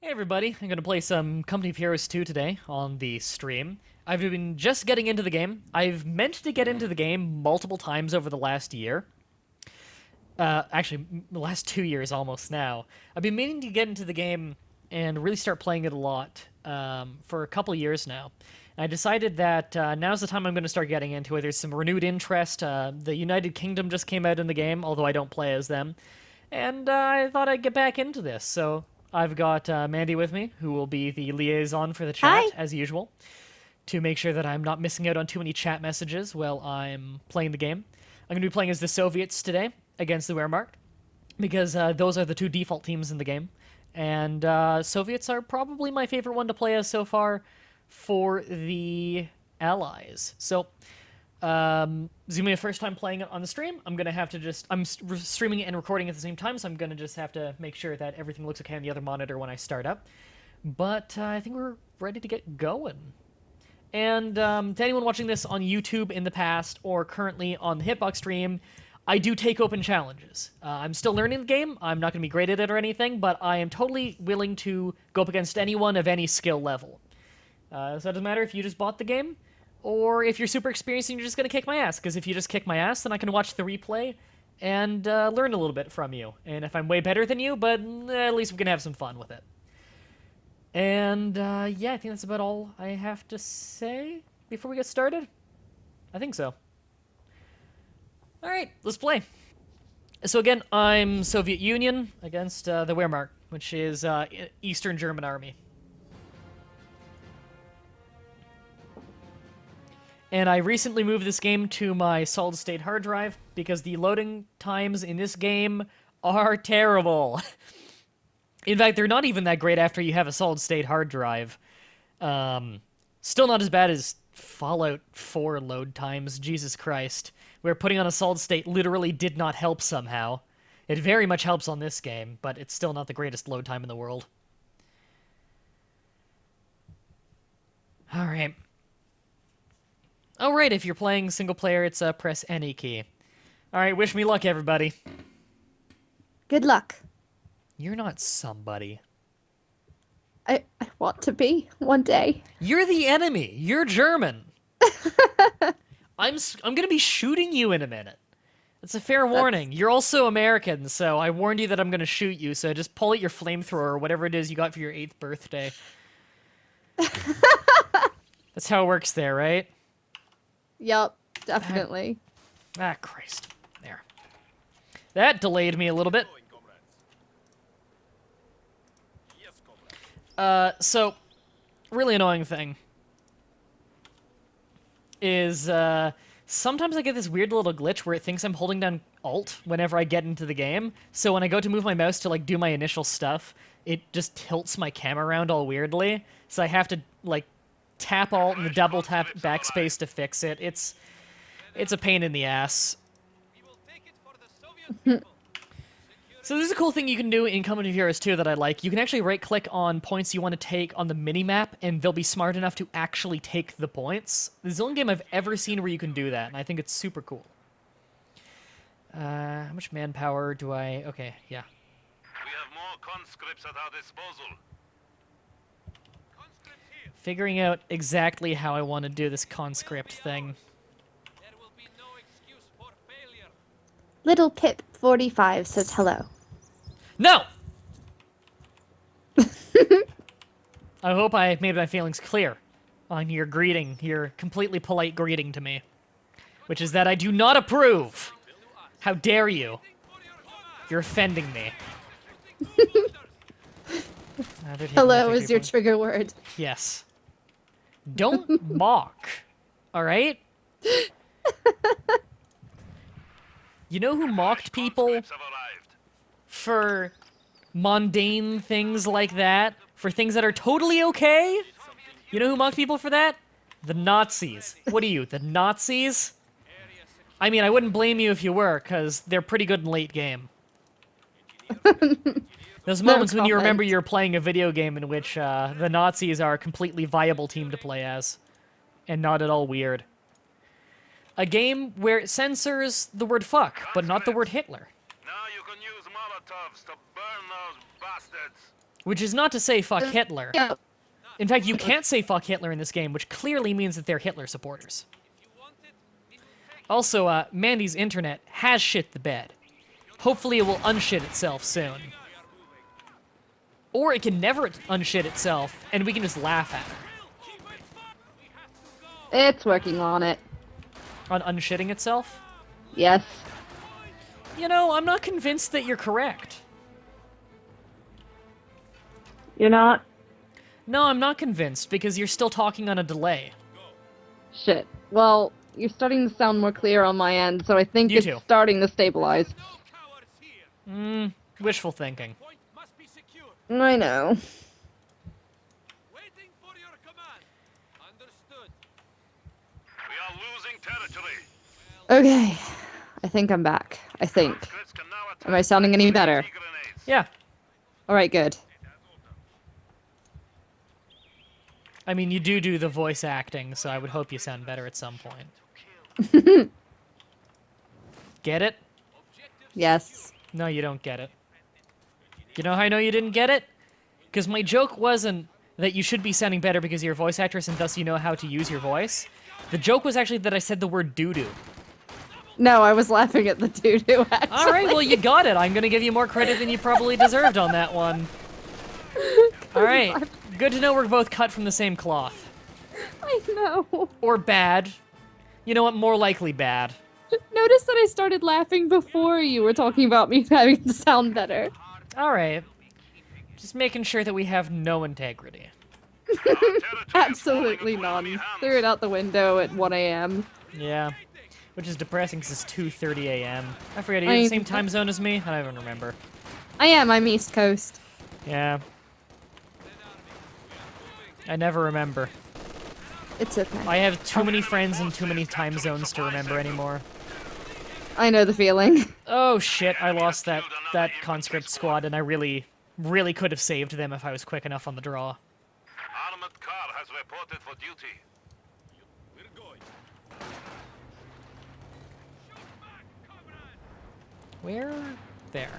Hey everybody, I'm gonna play some Company of Heroes 2 today on the stream. I've been just getting into the game. I've meant to get into the game multiple times over the last year. Actually, the last 2 years almost now. I've been meaning to get into the game and really start playing it a lot for a couple years now. And I decided that now's the time I'm going to start getting into it. There's some renewed interest. The United Kingdom just came out in the game, although I don't play as them. And I thought I'd get back into this, so I've got Mandy with me, who will be the liaison for the chat, Hi. as usual, to make sure that I'm not missing out on too many chat messages while I'm playing the game. I'm going to be playing as the Soviets today against the Wehrmacht, because those are the two default teams in the game. And Soviets are probably my favorite one to play as so far for the Allies. So, this is gonna be my first time playing it on the stream. I'm gonna have to I'm streaming it and recording at the same time, so I'm gonna just have to make sure that everything looks okay on the other monitor when I start up. But I think we're ready to get going. And to anyone watching this on YouTube in the past or currently on the Hitbox stream, I do take open challenges. I'm still learning the game. I'm not going to be great at it or anything, but I am totally willing to go up against anyone of any skill level. So it doesn't matter if you just bought the game, or if you're super experienced and you're just going to kick my ass. Because if you just kick my ass, then I can watch the replay and learn a little bit from you. And if I'm way better than you, but at least we can have some fun with it. And yeah, I think that's about all I have to say before we get started. I think so. Alright, let's play. So again, I'm Soviet Union against the Wehrmacht, which is Eastern German Army. And I recently moved this game to my solid-state hard drive because the loading times in this game are terrible. In fact, they're not even that great after you have a solid-state hard drive. Still not as bad as Fallout 4 load times, Jesus Christ, where putting on a solid-state literally did not help somehow. It very much helps on this game, but it's still not the greatest load time in the world. Alright. Oh, right, if you're playing single player, it's press any key. Alright, wish me luck, everybody. Good luck. You're not somebody. I want to be one day. You're the enemy. You're German. I'm gonna be shooting you in a minute. That's a fair warning. You're also American, so I warned you that I'm gonna shoot you, so just pull out your flamethrower or whatever it is you got for your 8th birthday. That's how it works there, right? Yup, definitely. Ah, Christ. There. That delayed me a little bit. So, really annoying thing is, sometimes I get this weird little glitch where it thinks I'm holding down Alt whenever I get into the game. So when I go to move my mouse to, like, do my initial stuff, it just tilts my camera around all weirdly. So I have to, like, tap Alt and double tap backspace to fix it. It's a pain in the ass. So there's a cool thing you can do in Company of Heroes 2 that I like. You can actually right-click on points you want to take on the mini-map, and they'll be smart enough to actually take the points. This is the only game I've ever seen where you can do that, and I think it's super cool. How much manpower do I... Okay, yeah. We have more conscripts at our disposal. Figuring out exactly how I want to do this conscript thing. There will be no excuse for failure. Little Pip 45 says hello. No! I hope I made my feelings clear on your greeting, your completely polite greeting to me. Which is that I do not approve! How dare you? You're offending me. Hello is your trigger word. Yes. Don't mock. Alright? You know who mocked people Conscripts have arrived. for mundane things like that? For things that are totally okay? You know who mocked people for that? The Nazis. What are you, the Nazis? I mean, I wouldn't blame you if you were, because they're pretty good in late game. Those moments when you remember you're playing a video game in which the Nazis are a completely viable team to play as, and not at all weird. A game where it censors the word fuck, but not the word Hitler. Now you can use Molotovs to burn those bastards. Which is not to say fuck Hitler. Yeah. In fact, you can't say fuck Hitler in this game, which clearly means that they're Hitler supporters. Also, Mandy's internet has shit the bed. Hopefully it will unshit itself soon. Or it can never unshit itself, and we can just laugh at her. It's working on it. On unshitting itself? Yes. You know, I'm not convinced that you're correct. You're not? No, I'm not convinced, because you're still talking on a delay. Shit. Well, you're starting to sound more clear on my end, so I think You it's too. starting to stabilize. Wishful thinking. Point must be secure. I know. Waiting for your command. Understood. We are losing territory. Okay. I think I'm back. I think. Conscripts can now attack Am I sounding any better? grenades. Yeah. Alright, good. I mean, you do the voice acting, so I would hope you sound better at some point. Get it? Yes. No, you don't get it. You know how I know you didn't get it? Because my joke wasn't that you should be sounding better because you're a voice actress and thus you know how to use your voice. The joke was actually that I said the word doo-doo. No, I was laughing at the doo-doo, actually. Alright, well, you got it. I'm gonna give you more credit than you probably deserved on that one. Alright, good to know we're both cut from the same cloth. I know. Or bad. You know what? More likely bad. Notice that I started laughing before you were talking about me having to sound better. Alright. Just making sure that we have no integrity. Absolutely none. Threw it out the window at 1 a.m. Yeah. Which is depressing because it's 2:30 a.m. I forget, are you I- in the same time zone as me? I don't even remember. I'm East Coast. Yeah. I never remember. It's okay. I have too many friends and too many time zones to remember anymore. I know the feeling. Oh shit, I lost that conscript squad and I really could have saved them if I was quick enough on the draw. Armored car has reported for duty. We're going. Where? There.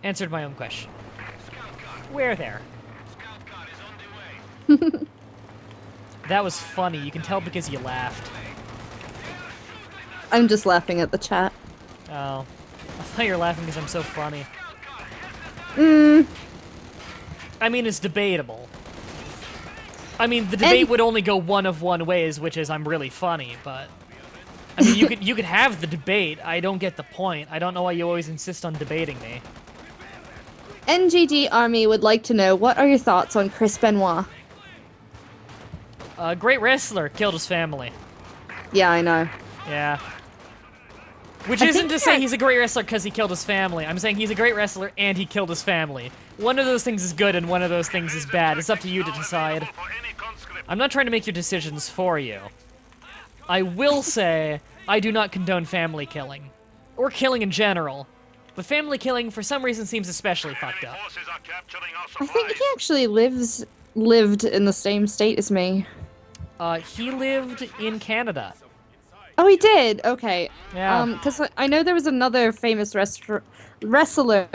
Answered my own question. Where there? Scout car is on the way. That was funny, you can tell because you laughed. I'm just laughing at the chat. Oh. I thought you were laughing because I'm so funny. I mean, it's debatable. I mean, the debate would only go one of one ways, which is I'm really funny, but... I mean, you could have the debate. I don't get the point. I don't know why you always insist on debating me. NGG Army would like to know, what are your thoughts on Chris Benoit? Great wrestler, killed his family. Yeah, I know. Yeah. Which I isn't think to say that- he's a great wrestler because he killed his family. I'm saying he's a great wrestler and he killed his family. One of those things is good and one of those things is bad. It's up to you to decide. For any conscript. I'm not trying to make your decisions for you. I will say, I do not condone family killing. Or killing in general. But family killing, for some reason, seems especially fucked up. Forces are capturing our I think supplies. he actually lived in the same state as me. He lived in Canada. Oh, he did? Okay. Yeah. Because I know there was another famous wrestler Restaurant!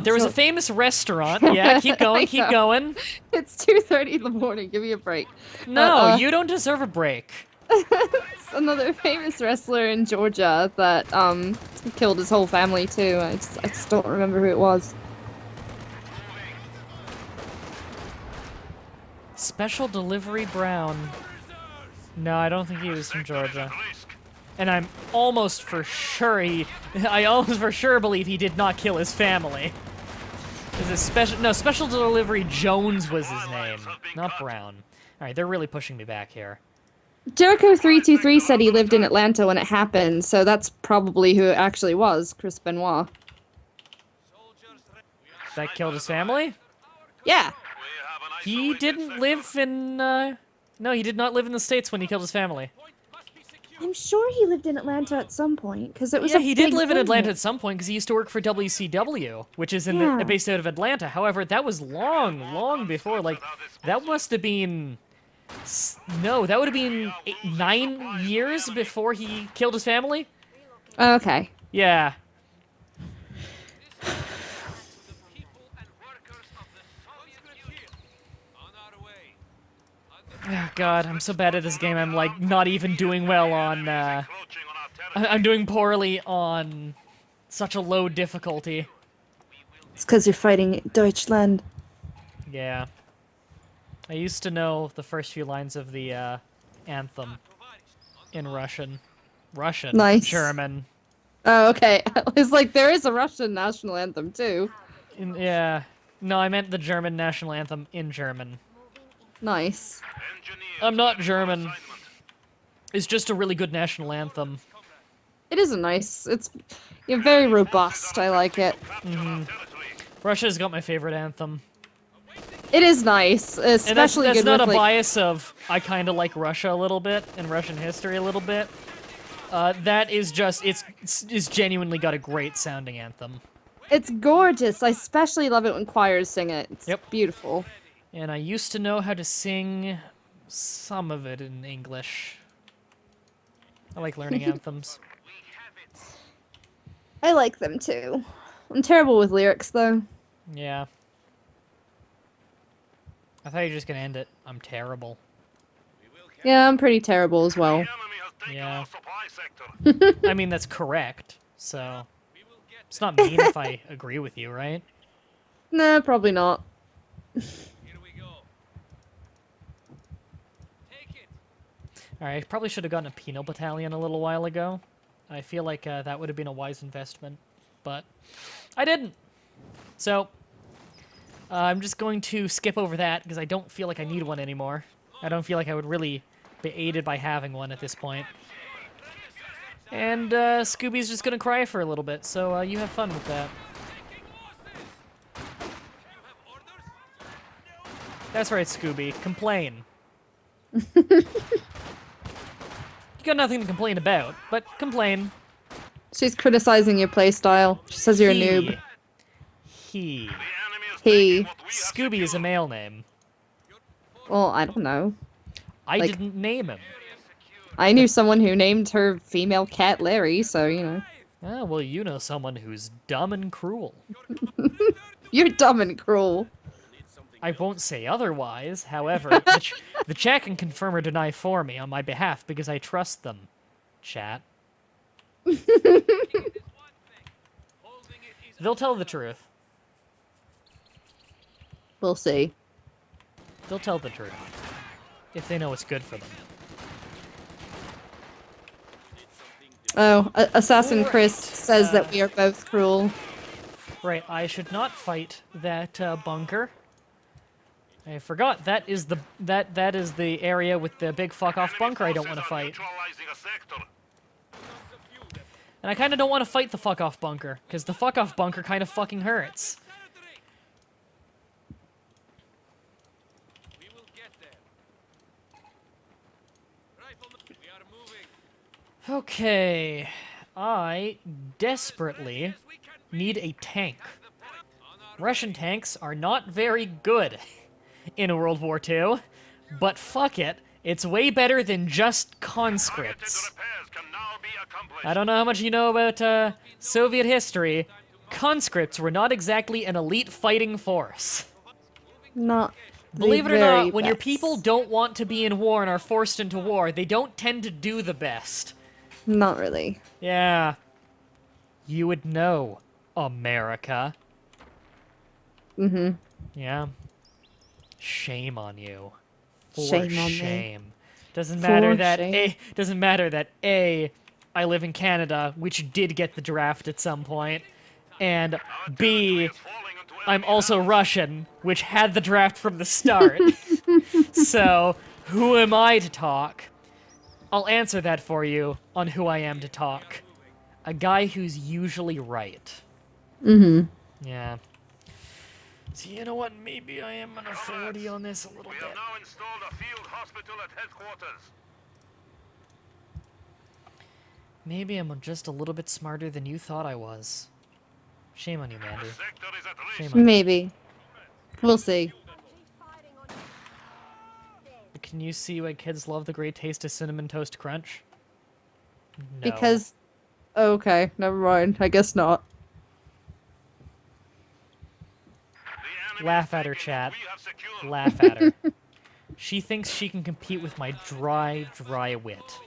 There was a so- famous restaurant. Yeah, keep going, keep I know. going. It's 2:30 in the morning. Give me a break. No, you don't deserve a break. It's another famous wrestler in Georgia that killed his whole family too. I just don't remember who it was. Special Delivery Brown. No, I don't think he was from Georgia. Risk. And I'm almost for sure I almost for sure believe he did not kill his family. Is it Special Delivery Jones was his name, not Brown. Alright, they're really pushing me back here. Jericho323 said he lived in Atlanta when it happened, so that's probably who it actually was, Chris Benoit. That killed his family? Yeah. He didn't live in, no, he did not live in the States when he killed his family. I'm sure he lived in Atlanta at some point, because it was Yeah, a he did big live in thing. Atlanta at some point because he used to work for WCW, which is in Yeah. based out of Atlanta. However, that was long before. Like, that must have been no, that would have been 9 years before he killed his family. Okay. Yeah. Oh god, I'm so bad at this game. I'm like not even doing well on. Encroaching on our territory. I'm doing poorly on such a low difficulty. It's because you're fighting Deutschland. Yeah. I used to know the first few lines of the anthem in Russian. Russian. Nice. German. Oh, okay. It's like there is a Russian national anthem too. Yeah. No, I meant the German national anthem in German. Nice. Engineers I'm not ready for German. assignment. It's just a really good national anthem. It is a nice. It's you're very robust. I like it. Capture our territory. Russia's got my favorite anthem. It is nice, And that's especially good not with a like. bias of I kind of like Russia a little bit and Russian history a little bit. That is just it's genuinely got a great sounding anthem. It's gorgeous. I especially love it when choirs sing it. It's Yep. beautiful. And I used to know how to sing some of it in English. I like learning anthems. I like them too. I'm terrible with lyrics though. Yeah. I thought you were just gonna end it. I'm terrible. Yeah, I'm pretty terrible as well. The enemy has taken Yeah. our supply sector. I mean, that's correct, so... It's not mean if I agree with you, right? Nah, probably not. Here we go. Take it. Alright, I probably should have gotten a penal battalion a little while ago. I feel like that would have been a wise investment, but I didn't. So, I'm just going to skip over that because I don't feel like I need one anymore. I don't feel like I would really be aided by having one at this point. And Scooby's just gonna cry for a little bit, so you have fun with that. That's right, Scooby. Complain. You got nothing to complain about, but complain. She's criticizing your playstyle. She says you're a noob. He. The enemy is He. taking what we have Scooby is a secured. male name. Well, I don't know. I Like- didn't name him. I knew someone who named her female cat Larry, so you know. Ah, well, you know someone who's dumb and cruel. You're dumb and cruel. I won't say otherwise. However, the chat can confirm or deny for me on my behalf because I trust them. Chat. They'll tell the truth. We'll see. They'll tell the truth. If they know what's good for them. Oh, Assassin Chris Right. says that we are both cruel. Right, I should not fight that bunker. I forgot that is the area with the big fuck off bunker I don't want to fight. Neutralizing a sector. And I kind of don't want to fight the fuck off bunker because the fuck off bunker kind of fucking hurts. We will get there. Riflemen, we are moving. Okay, I desperately need a tank. Russian tanks are not very good in World War II, but fuck it, it's way better than just conscripts. Targeted repairs can now be accomplished. I don't know how much you know about Soviet history. Conscripts were not exactly an elite fighting force. Not. the Believe it or very not, when your best. people don't want to be in war and are forced into war, they don't tend to do the best. Not really. Yeah. You would know, America. Mm-hmm. Yeah. Shame on you. For Shame on me. shame. Doesn't For matter that shame. doesn't matter that I live in Canada, which did get the draft at some point, and B, Falling into I'm enemy also Russian, which had the draft from the start. So, who am I to talk? I'll answer that for you on who I am to talk. A guy who's usually right. Mm-hmm. Yeah. So you know what? Maybe I am an authority on this a little We bit. have now installed a field hospital at headquarters. Maybe I'm just a little bit smarter than you thought I was. Shame on you, Mandy. Sector is at Shame risk. on you. Maybe. We'll see. Can you see why kids love the great taste of Cinnamon Toast Crunch? No. Because. Okay, never mind. I guess not. The enemy Laugh is at her, taking chat. what we have secured. Laugh at her. She thinks she can compete with my dry, dry wit.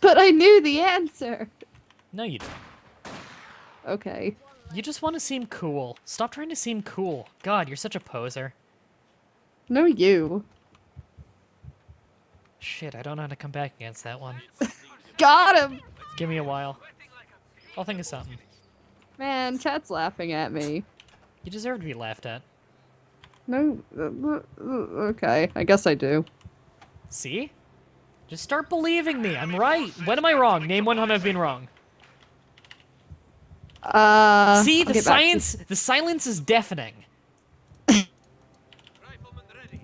But I knew the answer. No, you don't. Okay. You just want to seem cool. Stop trying to seem cool. God, you're such a poser. No, you. Shit, I don't know how to come back against that one. Got him! Give me a while. I'll think of something. Man, chat's laughing at me. You deserve to be laughed at. No, okay, I guess I do. See? Just start believing me. I'm right. When am I wrong? Name one time I've been wrong. See, I'll the get back to- science, the silence is deafening. Rifleman ready.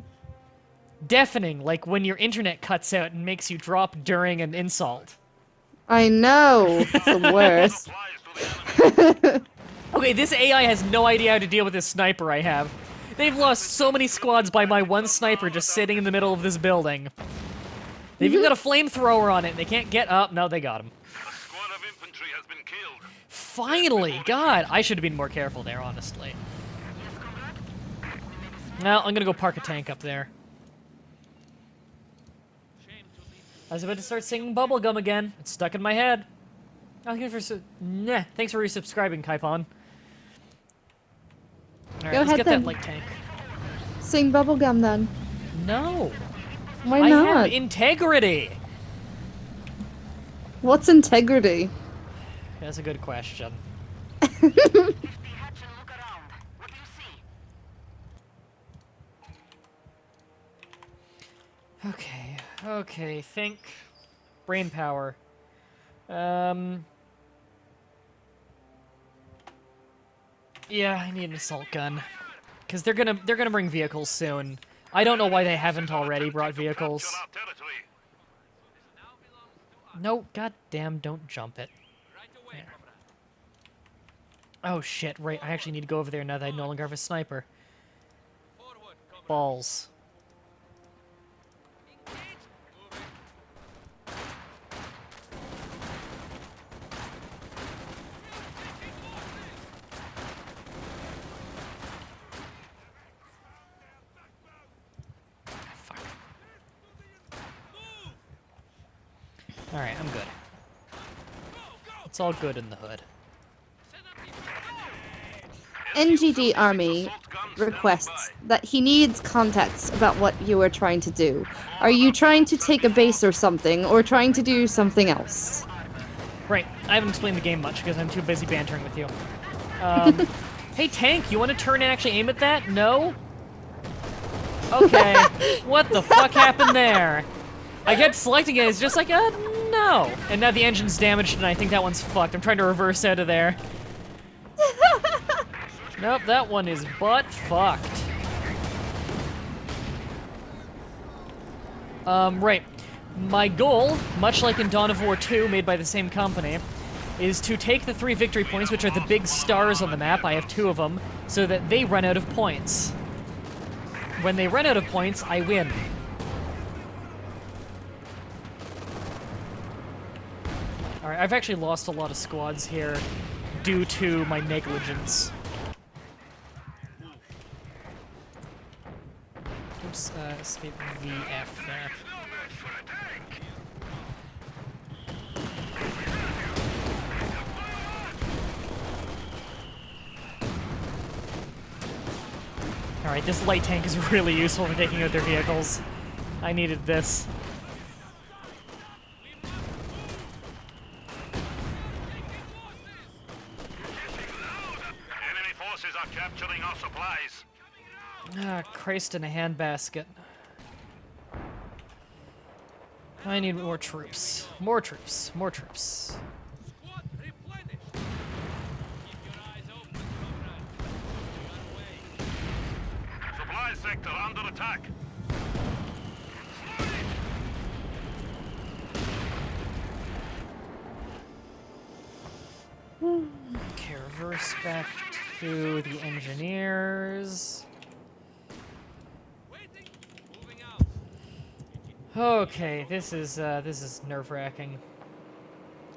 Deafening, like when your internet cuts out and makes you drop during an insult. I know, it's the worst. Supplies to the enemy. Okay, this AI has no idea how to deal with this sniper I have. They've lost so many squads by my one sniper just sitting in the middle of this building. They've even got a flamethrower on it. They can't get up. No, they got him. A squad of infantry has been killed. Finally! God, I should have been more careful there, honestly. Well, I'm gonna go park a tank up there. I was about to start singing Bubblegum again. It's stuck in my head. Thanks for resubscribing, Kaipon. Alright, Go let's ahead get then. that light tank. Sing bubblegum then. No! Why I not? have integrity! What's integrity? That's a good question. Okay, think. Brain power. Yeah, I need an assault gun. Because they're gonna bring vehicles soon. I don't know why they haven't already brought vehicles. Capture our territory. No, goddamn, don't jump it. There. Oh shit, right, I actually need to go over there now that I no longer have a sniper. Balls. Fuck. Alright, I'm good. It's all good in the hood. NGD Army requests that he needs context about what you are trying to do. Are you trying to take a base or something, or trying to do something else? Right, I haven't explained the game much because I'm too busy bantering with you. Hey, tank, you want to turn and actually aim at that? No? Okay. What the fuck happened there? I kept selecting it, it's just like, no. And now the engine's damaged and I think that one's fucked. I'm trying to reverse out of there. Nope, that one is butt fucked. Right. My goal, much like in Dawn of War 2, made by the same company, is to take the 3 victory points, which are the big stars on the map, I have 2 of them, so that they run out of points. When they run out of points, I win. Alright, I've actually lost a lot of squads here due to my negligence. Oops, escape VF there. Alright, this light tank is really useful for taking out their vehicles. I needed this. Enemy forces are capturing our supplies. Ah, Christ in a handbasket. I need more troops. More troops. More troops. Squad replenished. Keep your eyes open, comrade. Supply sector under attack. Okay, reverse back to the engineers. Waiting. Moving out. Okay, this is nerve-wracking.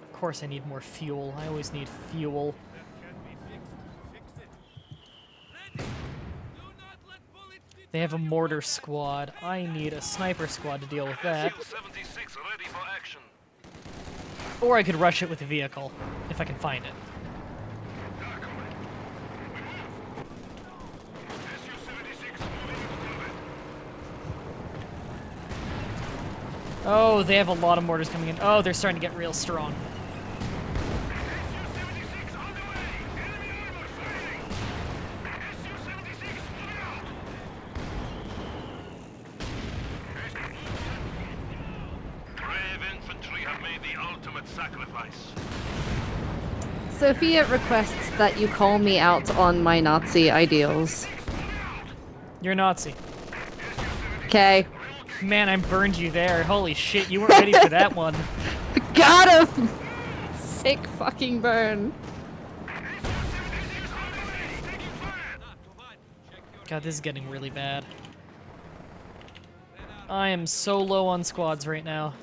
Of course I need more fuel. I always need fuel. That can be fixed. Fix it. Ready. Do not let bullets deter They have a mortar squad. I need a sniper squad to deal with that. Su-76 ready for action. Or I could rush it with a vehicle, if I can find it. Su-76 moving forward. Oh, they have a lot of mortars coming in. Oh, they're starting to get real strong. Su-76 on the way. Enemy armor firing. Su-76 moving out. Brave infantry have made the ultimate sacrifice. Sophia requests that you call me out on my Nazi ideals. You're a Nazi. Okay. Man, I burned you there. Holy shit, you weren't ready for that one. Got him! Sick fucking burn. God, this is getting really bad. I am so low on squads right now.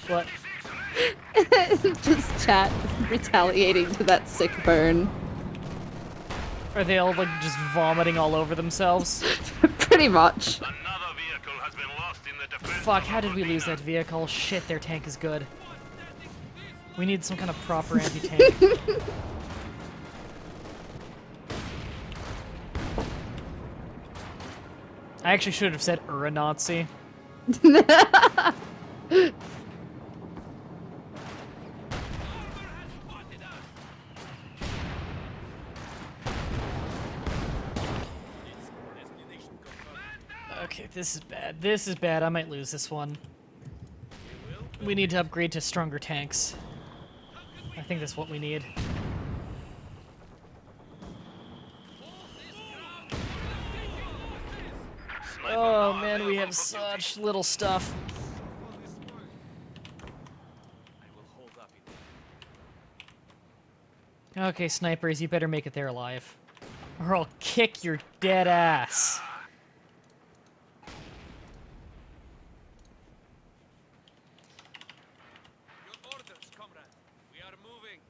What? Just chat retaliating to that sick burn. Are they all like just vomiting all over themselves? Pretty much. Another vehicle has been lost in the defense. Fuck, how did we lose that vehicle? Shit, their tank is good. We need some kind of proper anti-tank. I actually should have said Nazi. Okay, this is bad. This is bad. I might lose this one. We need to upgrade to stronger tanks. I think that's what we need. Oh man, we have such little stuff. Okay, snipers, you better make it there alive. Or I'll kick your dead ass. Your orders, comrade. We are moving.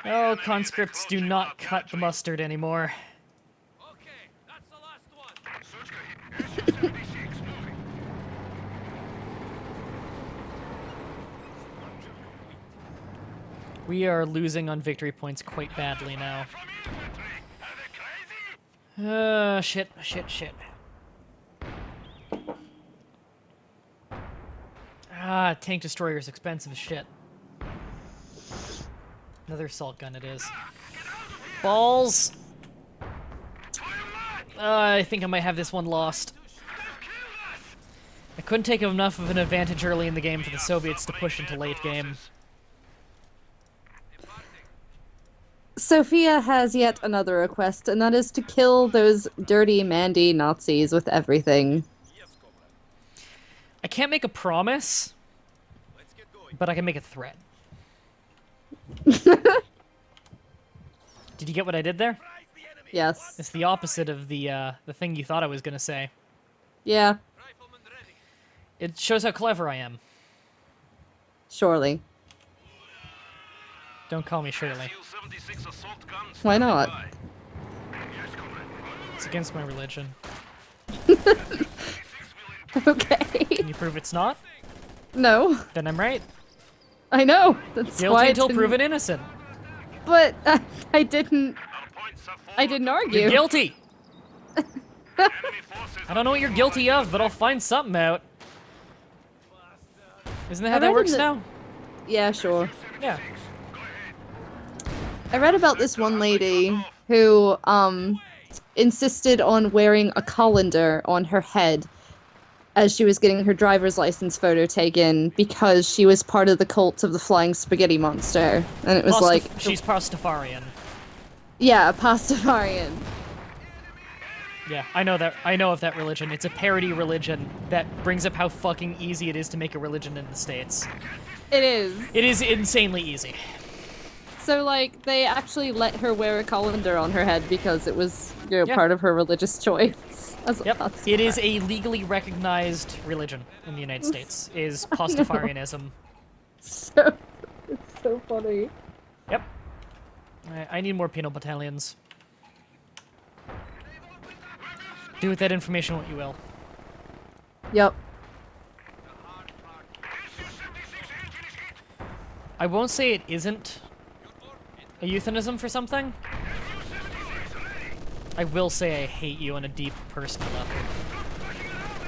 Oh, conscripts do not cut the mustard anymore. Okay, that's the last one. Su-76 moving. We are losing on victory points quite badly now. From infantry. Are they crazy? Shit. Ah, tank destroyer is expensive as shit. Another assault gun it is. Balls! I think I might have this one lost. I couldn't take enough of an advantage early in the game for the Soviets to push into late game. Sophia has yet another request, and that is to kill those dirty Mandy Nazis with everything. I can't make a promise, but I can make a threat. Did you get what I did there? Yes. It's the opposite of the thing you thought I was gonna say. Yeah, Rifleman ready. It shows how clever I am. surely. Don't call me Shirley. Su-76 assault gun Why standing not? by. Yes, comrade. It's against my religion. Okay. Can you prove it's not? No, Then I'm right. I know. That's Guilty why until didn't- proven innocent. But I didn't. Our points are I didn't You're argue. guilty! Enemy forces I don't know what you're guilty of, but I'll find something out. Isn't that how I that read works in the- now? Yeah, sure. Yeah. I read about this one lady who insisted on wearing a colander on her head as she was getting her driver's license photo taken because she was part of the cult of the flying spaghetti monster. And it was like, She's Pastafarian. yeah, Pastafarian. Yeah, I know that. I know of that religion. It's a parody religion that brings up how fucking easy it is to make a religion in the States. It is. It is insanely easy. So, like, they actually let her wear a colander on her head because it was, you know, Yeah. part of her religious choice. As a Yep, Pastafarian. it is a legally recognized religion in the United States, is Pastafarianism. So it's so funny. Yep. I need more penal battalions. Do with that information what you will. Yep. I won't say it isn't a euphemism for something. I will say I hate you on a deep personal level.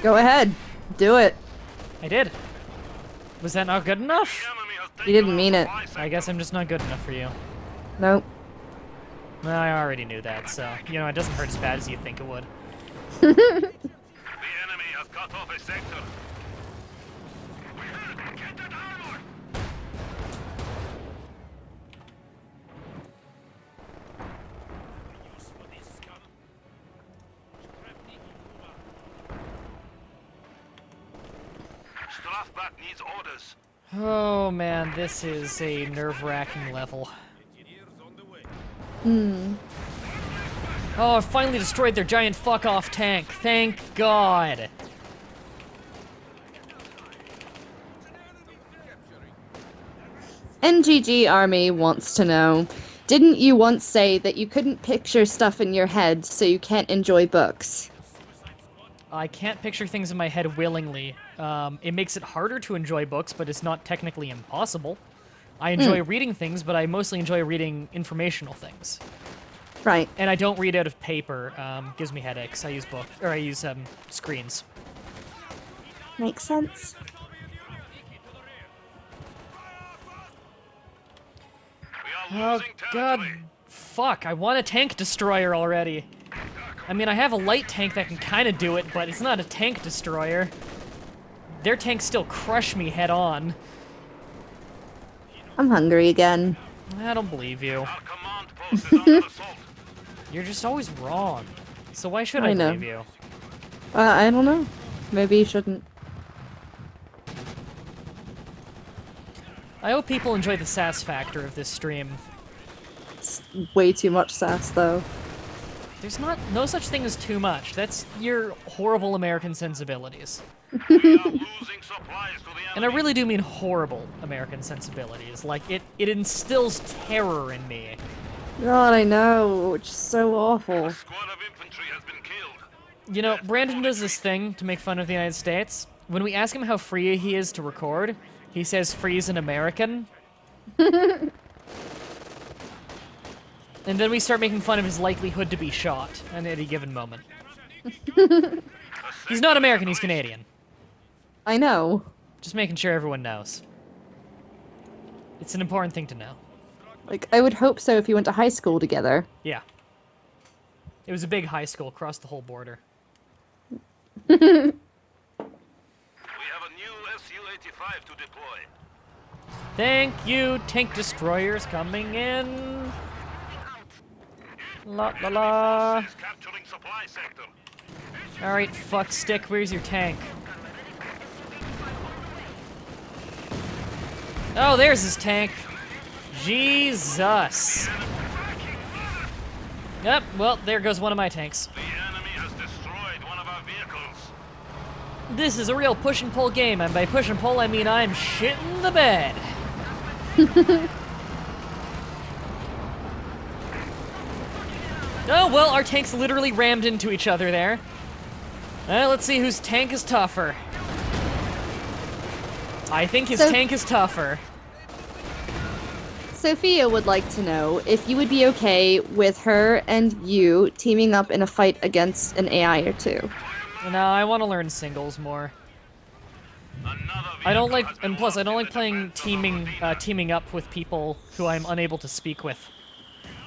Go ahead. Do it. I did. Was that not good enough? You didn't mean it. I guess I'm just not good enough for you. Nope. Well, I already knew that, so, you know, it doesn't hurt as bad as you think it would. The enemy has cut off a sector. Get that armor! Strafbat needs orders. Oh man, this is a nerve-wracking level. Hmm. Oh, I finally destroyed their giant fuck-off tank. Thank God. NGG Army wants to know, didn't you once say that you couldn't picture stuff in your head, so you can't enjoy books? I can't picture things in my head willingly. It makes it harder to enjoy books, but it's not technically impossible. I enjoy reading things, but I mostly enjoy reading informational things. Right. And I don't read out of paper. Gives me headaches. I use screens. Makes sense. We are Oh losing God, territory. fuck! I want a tank destroyer already. I mean, I have a light tank that can kind of do it, but it's not a tank destroyer. Their tanks still crush me head on. I'm hungry again. I don't believe you. Our command post is under assault. You're just always wrong. So why should I I know. believe you? I don't know. Maybe you shouldn't. I hope people enjoy the sass factor of this stream. It's way too much sass, though. There's no such thing as too much. That's your horrible American sensibilities. We are losing supplies to the enemy. And I really do mean horrible American sensibilities. Like, it instills terror in me. God, I know. It's so awful. A squad of infantry has been killed. You know, Brandon does this thing to make fun of the United States. When we ask him how free he is to record, he says free as an American. And then we start making fun of his likelihood to be shot at any given moment. He's not American, he's Canadian. I know. Just making sure everyone knows. It's an important thing to know. Like, I would hope so if you went to high school together. Yeah. It was a big high school across the whole border. We have a new Su-85 to deploy. Thank you, tank destroyers coming in. La la la. Is capturing supply sector. Alright, fuck stick, where's your tank? Oh, there's his tank. Jesus. Yep, well, there goes one of my tanks. The enemy has destroyed one of our vehicles. This is a real push and pull game, and by push and pull I mean I'm shitting the bed. Oh, well, our tanks literally rammed into each other there. Let's see whose tank is tougher. I think his So- tank is tougher. Sophia would like to know if you would be okay with her and you teaming up in a fight against an AI or two. No, I want to learn singles more. Another I don't vehicle like, has been and plus I lost don't in like the playing defense of teaming up with people who I'm unable to speak with.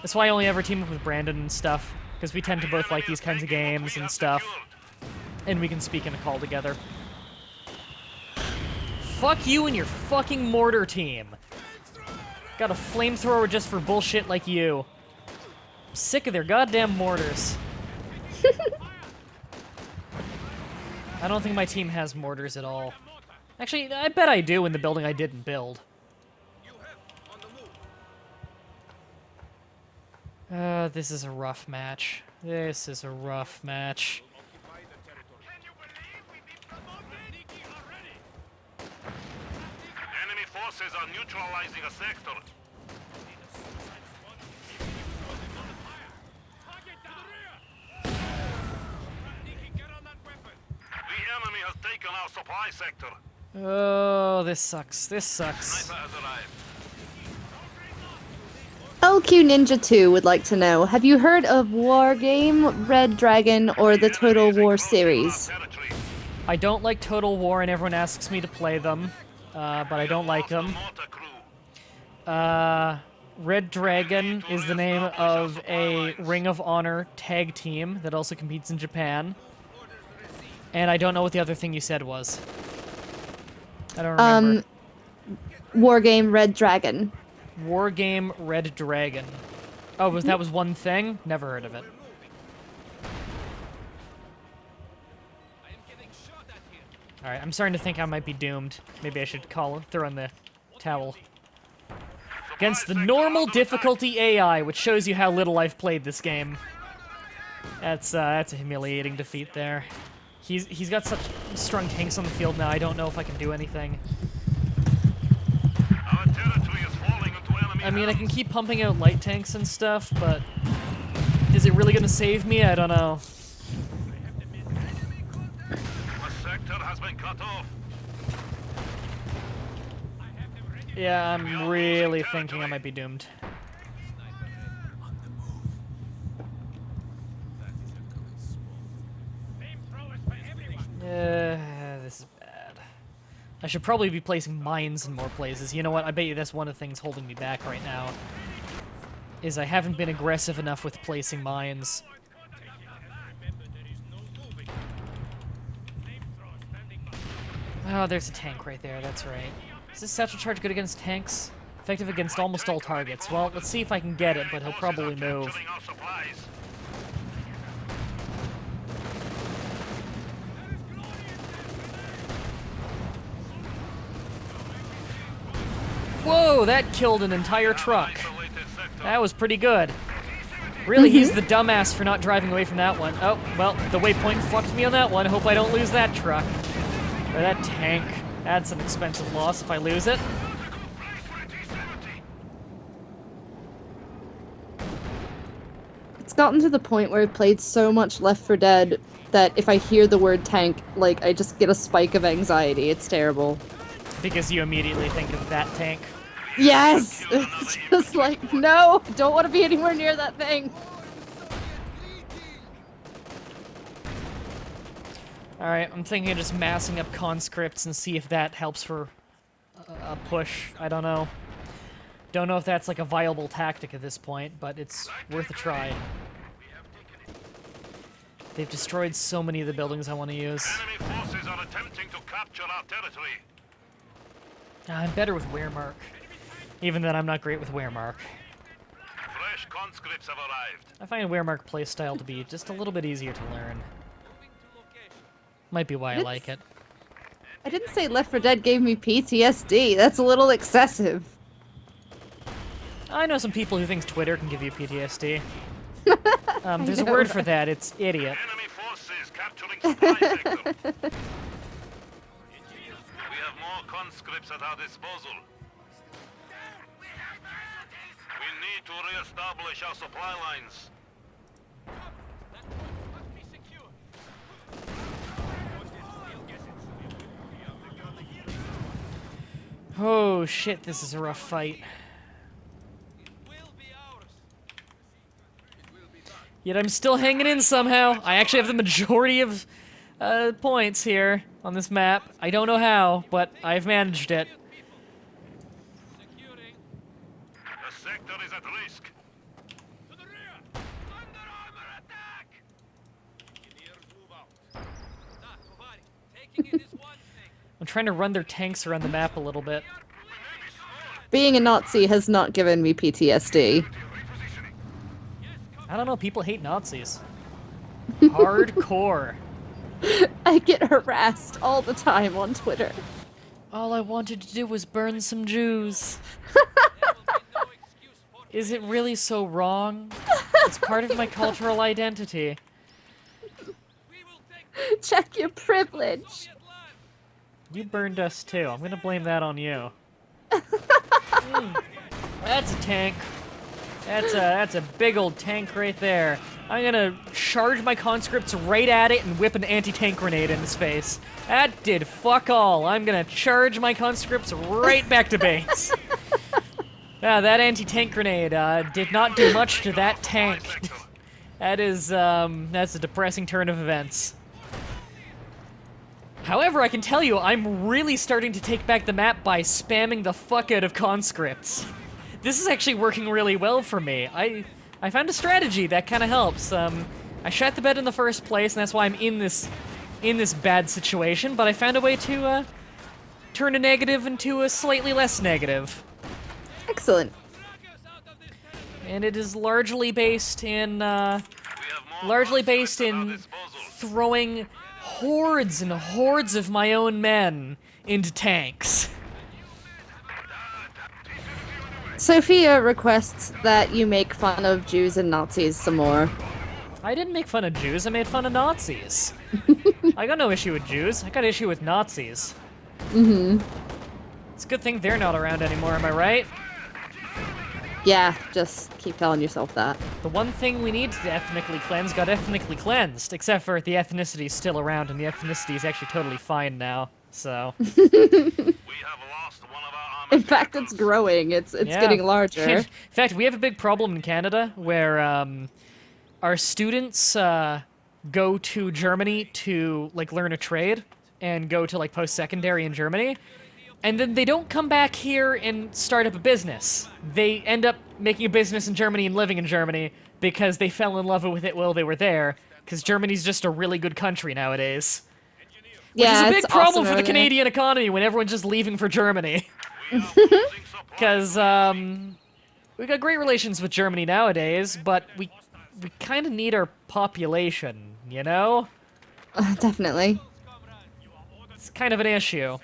That's why I only ever team up with Brandon and stuff, because we tend to both like these kinds of games and stuff, and we can speak in a call together. Fuck you and your fucking mortar team. Got a flamethrower just for bullshit like you. I'm sick of their goddamn mortars. I don't think my team has mortars at all. Actually, I bet I do in the building I didn't build. This is a rough match. This is a rough match. Enemy forces are neutralizing a sector. The enemy has taken our supply sector. Oh, this sucks. This sucks. Sniper has arrived. LQ Ninja 2 would like to know, have you heard of Wargame, Red Dragon, or the Total War series? I don't like Total War, and everyone asks me to play them, but I don't like them. Red Dragon is the name of a Ring of Honor tag team that also competes in Japan. And I don't know what the other thing you said was. I don't remember. Wargame, Red Dragon. Wargame Red Dragon. Oh, that was one thing? Never heard of it. Alright, I'm starting to think I might be doomed. Maybe I should throw in the towel. Against the normal difficulty AI, which shows you how little I've played this game. That's a humiliating defeat there. He's got such strong tanks on the field now, I don't know if I can do anything. Our territory is falling into enemy I mean, I can hands. keep pumping out light tanks and stuff, but is it really gonna save me? I don't know. A sector has been cut off. Yeah, I'm really thinking I might be doomed. This is bad. I should probably be placing mines in more places. You know what? I bet you that's one of the things holding me back right now. Is I haven't been aggressive enough with placing mines. Oh, there's a tank right there. That's right. Is this satchel charge good against tanks? Effective against almost all targets. Well, let's see if I can get it, but he'll probably move. Capturing our supplies. Whoa, that killed an entire truck. Isolated sector. That was pretty good. Really, he's the dumbass for not driving away from that one. Oh, well, the waypoint fucked me on that one. Hope I don't lose that truck. Or that tank. That's an expensive loss if I lose it. It's gotten to the point where I've played so much Left 4 Dead that if I hear the word tank, like, I just get a spike of anxiety. It's terrible. Because you immediately think of that tank. Yes! It's just like, no! I don't want to be anywhere near that thing! Alright, I'm thinking of just massing up conscripts and see if that helps for a push. I don't know. Don't know if that's like a viable tactic at this point, but it's worth a try. They've destroyed so many of the buildings I want to use. Enemy forces are attempting to capture our territory. I'm better with Wehrmark. Even then, I'm not great with Wehrmark. Fresh conscripts have arrived. I find Wehrmark playstyle to be just a little bit easier to learn. Might be why I like it. I didn't say Left 4 Dead gave me PTSD. That's a little excessive. I know some people who think Twitter can give you PTSD. There's a know, word for that. It's idiot. Enemy forces capturing supply sector. We have more conscripts at our disposal. We need to re-establish our supply lines. Oh shit, this is a rough fight. Yet I'm still hanging in somehow. I actually have the majority of points here on this map. I don't know how, but I've managed it. The sector is at risk. To the rear! Under armor attack! Engineers move out. Taking it is one thing. I'm trying to run their tanks around the map a little bit. Being a Nazi has not given me PTSD. I don't know, people hate Nazis. Hardcore. I get harassed all the time on Twitter. All I wanted to do was burn some Jews. Is it really so wrong? It's part of my cultural identity. Check your privilege. You burned us too. I'm gonna blame that on you. That's a tank. That's a big old tank right there. I'm gonna charge my conscripts right at it and whip an anti-tank grenade in his face. That did fuck all. I'm gonna charge my conscripts right back to base. That anti-tank grenade did not do much to that tank. That's a depressing turn of events. However, I can tell you, I'm really starting to take back the map by spamming the fuck out of conscripts. This is actually working really well for me. I found a strategy that kind of helps. I shot the bed in the first place, and that's why I'm in this bad situation. But I found a way to turn a negative into a slightly less negative, Excellent. and it is largely based in throwing hordes and hordes of my own men into tanks. Sophia requests that you make fun of Jews and Nazis some more. I didn't make fun of Jews, I made fun of Nazis. I got no issue with Jews, I got issue with Nazis. It's a good thing they're not around anymore, am I right? Yeah, just keep telling yourself that. The one thing we need to ethnically cleanse got ethnically cleansed, except for the ethnicity's still around, and the ethnicity is actually totally fine now, so... We have lost one of our armored In fact, it's growing. It's Yeah. getting larger. In fact, we have a big problem in Canada where our students go to Germany to like learn a trade and go to like post-secondary in Germany, and then they don't come back here and start up a business. They end up making a business in Germany and living in Germany because they fell in love with it while they were there, because Germany's just a really good country nowadays. Which is a big it's problem awesome for the over there. Canadian economy when everyone's just leaving for Germany. Because we got great relations with Germany nowadays, but we kind of need our population, you know? Definitely. It's kind of an issue.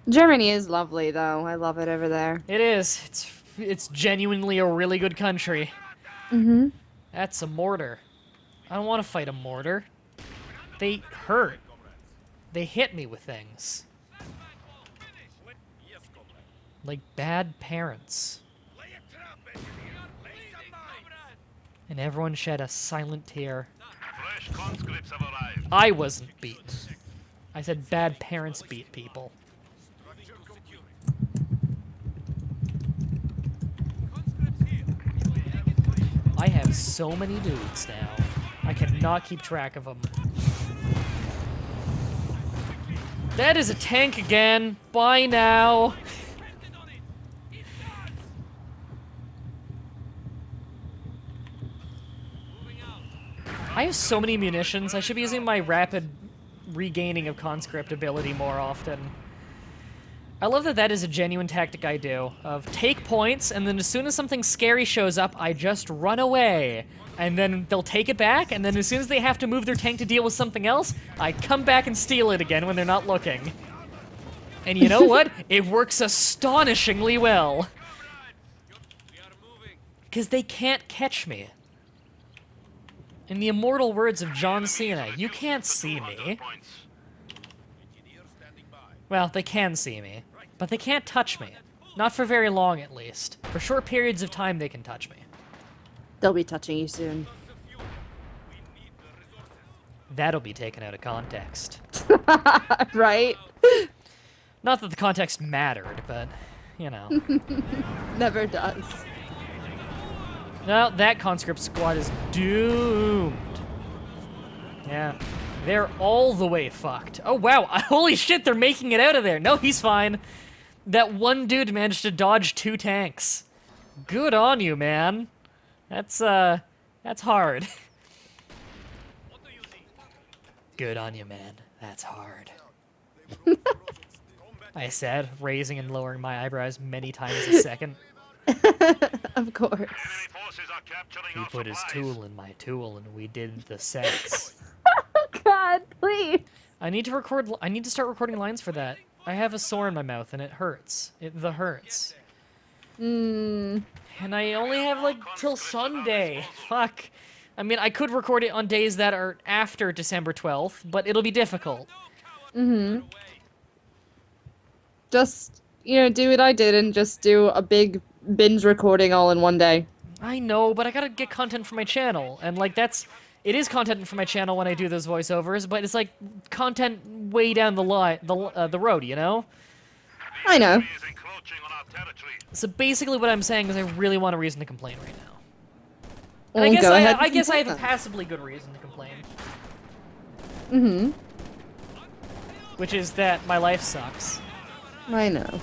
Germany is lovely, though. I love it over there. It is. It's genuinely a really good country. Mm-hmm. That's a mortar. I don't want to fight a mortar. They hurt. They hit me with things. Like bad parents. And everyone shed a silent tear. fresh conscripts have arrived. I wasn't beat. I said bad parents beat people. I have so many dudes now. I cannot keep track of them. That is a tank again. Bye now. I have so many munitions. I should be using my rapid regaining of conscript ability more often. I love that that is a genuine tactic I do, of take points, and then as soon as something scary shows up, I just run away. And then they'll take it back, and then as soon as they have to move their tank to deal with something else, I come back and steal it again when they're not looking. And you know what? It works astonishingly well. Because they can't catch me. In the immortal words of John Cena, you can't see me. Points. Well, they can see me, but they can't touch me. Not for very long, at least. For short periods of time, they can touch me. They'll be touching you soon. That'll be taken out of context. Right? Not that the context mattered, but, you know. Never does. No, that conscript squad is doomed. Yeah. They're all the way fucked. Oh, wow. Holy shit, they're making it out of there. No, he's fine. That one dude managed to dodge 2 tanks. Good on you, man. That's hard. Good on you, man. That's hard. I said, raising and lowering my eyebrows many times a second. Of course. Enemy forces are capturing He our put his supplies. tool in my tool, and we did the sex. God, please. I need to start recording lines for that. I have a sore in my mouth, and it hurts. It hurts. Mm. And I only have, like, till Sunday. Fuck. I mean, I could record it on days that are after December 12th, but it'll be difficult. Mm-hmm. Just do what I did and just do a big binge recording all in one day. I know, but I gotta get content for my channel, and like it is content for my channel when I do those voiceovers, but it's like content way down the road, you know? I know. He is encroaching on our territory. So basically what I'm saying is I really want a reason to complain right now. And Well, go ahead. I guess I have a complain passably good reason to complain, then. which is that my life sucks. I know.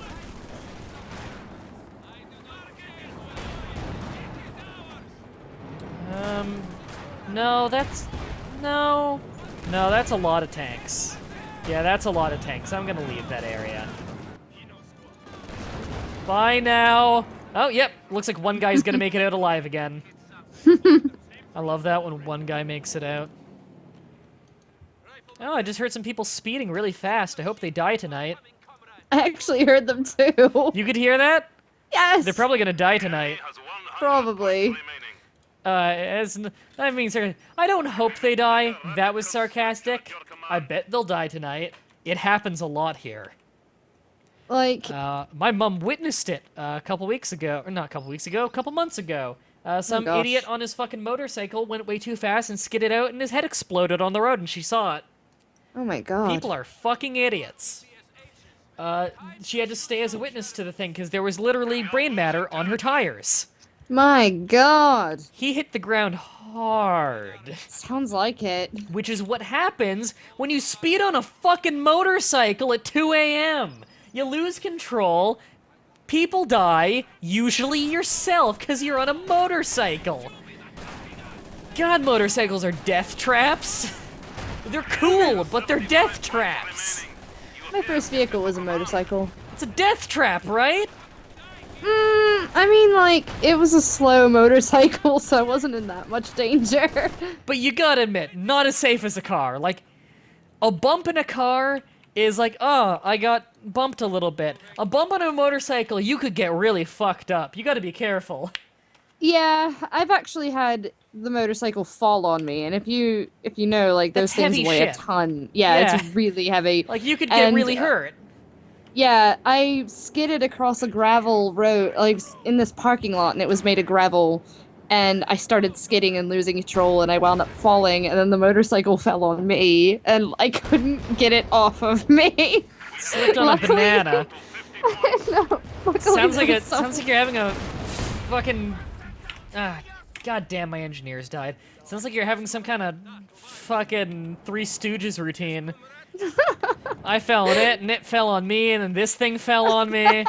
No, no, that's a lot of tanks. Yeah, that's a lot of tanks. I'm gonna leave that area. Bye now. Oh, yep. Looks like one guy's gonna make it out alive again. I love that when one guy makes it out. Oh, I just heard some people speeding really fast. I hope they die tonight. I actually heard them too. You could hear that? Yes. They're probably gonna die tonight. Has 100 Probably. points remaining. I mean, sir, I don't hope they die. That was sarcastic. I bet they'll die tonight. It happens a lot here. Like, My mom witnessed it a couple weeks ago, or not a couple weeks ago, a couple months ago. Some gosh. idiot on his fucking motorcycle went way too fast and skidded out, and his head exploded on the road, and she saw it. oh my god. People are fucking idiots. She had to stay as a witness to the thing because there was literally brain matter on her tires. My god. He hit the ground hard, Sounds like it. which is what happens when you speed on a fucking motorcycle at 2 a.m. You lose control, people die, usually yourself because you're on a motorcycle. God, motorcycles are death traps. They're cool, but they're death traps. My first vehicle was a motorcycle. It's a death trap, right? I mean, like, it was a slow motorcycle, so I wasn't in that much danger. But you gotta admit, not as safe as a car. Like, a bump in a car is like, oh, I got bumped a little bit. A bump on a motorcycle, you could get really fucked up. You gotta be careful. Yeah, I've actually had the motorcycle fall on me, and if you know, like, those That's things heavy weigh shit. a ton. Yeah, Yeah. it's really heavy. Like, you could get And, really hurt. Yeah, I skidded across a gravel road, like, in this parking lot, and it was made of gravel, and I started skidding and losing control, and I wound up falling, and then the motorcycle fell on me, and I couldn't get it off of me. Slipped on Luckily- a banana. No, luckily Sounds like there was sounds like you're having a fucking god damn, my engineers died. Sounds like you're having some kind of fucking Three Stooges routine. I fell on it, and it fell on me, and then this thing fell on me.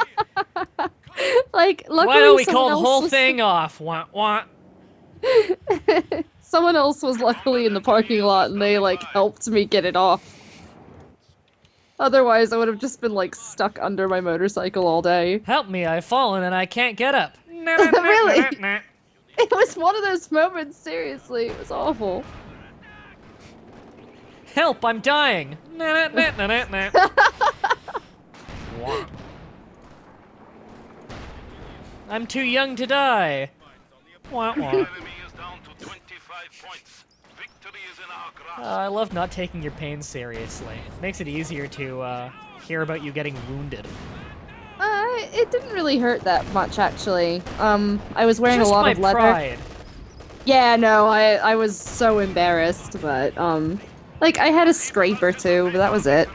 like, luckily Why don't we someone call the else whole was- thing off? Wah, wah. Someone else was luckily in the parking lot, and they, like, helped me get it off. Otherwise, I would have just been, like, stuck under my motorcycle all day. Help me, I've fallen and I can't get up. Really? It was one of those moments, seriously. It was awful. Help, I'm dying. Wah. I'm too young to die. Wah, wah. Enemy is down to 25 points. Victory is in our grasp. I love not taking your pain seriously. Makes it easier to hear about you getting wounded. It didn't really hurt that much, actually. I was wearing Just a lot my of leather. pride. Yeah, no, I was so embarrassed, but, like, I had a scrape or two, but that was it.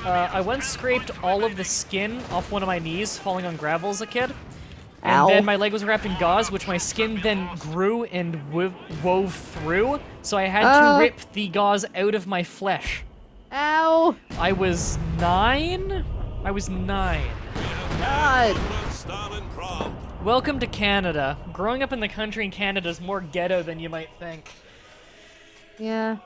I once scraped all of the skin off one of my knees falling on gravel as a kid. And Ow. then my leg was wrapped in gauze, which my skin then grew and wove through, so I had to Oh. rip the gauze out of my flesh. Ow! I was 9? I was 9. God! Stalingrad. Welcome to Canada. Growing up in the country in Canada is more ghetto than you might think. Yeah.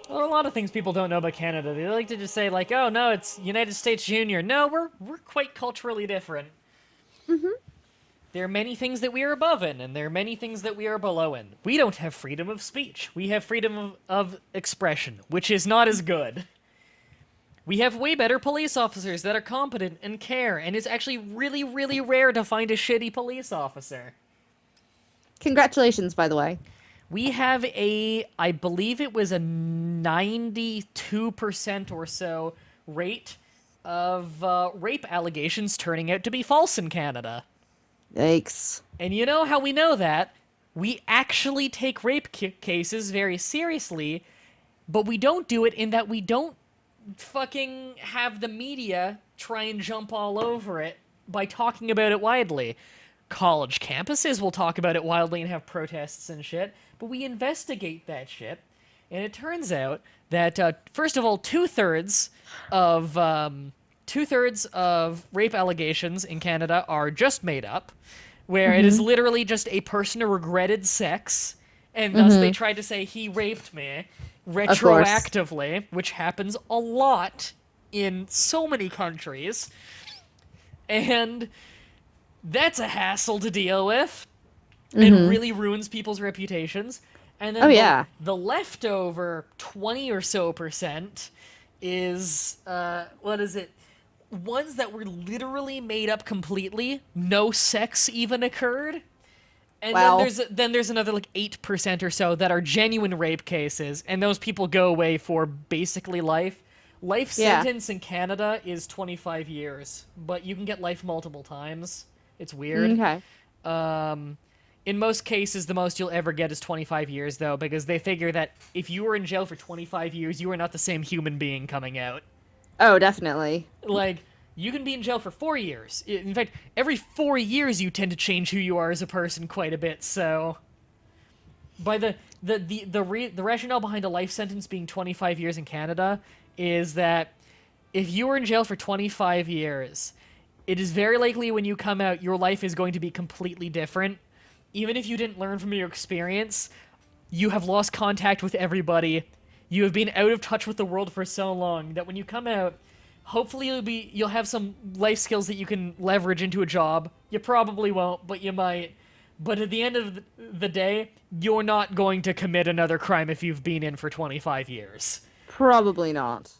Well, a lot of things people don't know about Canada. They like to just say, like, oh, no, it's United States Junior. No, we're quite culturally different. There are many things that we are above in, and there are many things that we are below in. We don't have freedom of speech. We have freedom of expression, which is not as good. We have way better police officers that are competent and care, and it's actually really, really rare to find a shitty police officer. Congratulations, by the way. We have I believe it was a 92% or so rate of rape allegations turning out to be false in Canada. Yikes. And you know how we know that? We actually take rape cases very seriously, but we don't do it in that we don't fucking have the media try and jump all over it by talking about it widely. College campuses will talk about it wildly and have protests and shit, but we investigate that shit. And it turns out that, first of all, two-thirds of rape allegations in Canada are just made up, where it is literally just a person who regretted sex, and thus they tried to say he raped me retroactively, which happens a lot in so many countries. And that's a hassle to deal with. It really ruins people's reputations. And then the leftover 20 or so percent is, what is it? Ones that were literally made up completely. No sex even occurred. And then there's another like 8% or so that are genuine rape cases, and those people go away for basically life. Life sentence in Canada is 25 years, but you can get life multiple times. It's weird. Okay. In most cases, the most you'll ever get is 25 years, though, because they figure that if you were in jail for 25 years, you are not the same human being coming out. Oh, definitely. Like, you can be in jail for 4 years. In fact, every 4 years you tend to change who you are as a person quite a bit, so... By the rationale behind a life sentence being 25 years in Canada is that if you were in jail for 25 years, it is very likely when you come out, your life is going to be completely different. Even if you didn't learn from your experience, you have lost contact with everybody. You have been out of touch with the world for so long that when you come out, hopefully you'll have some life skills that you can leverage into a job. You probably won't, but you might. But at the end of the day, you're not going to commit another crime if you've been in for 25 years. Probably not.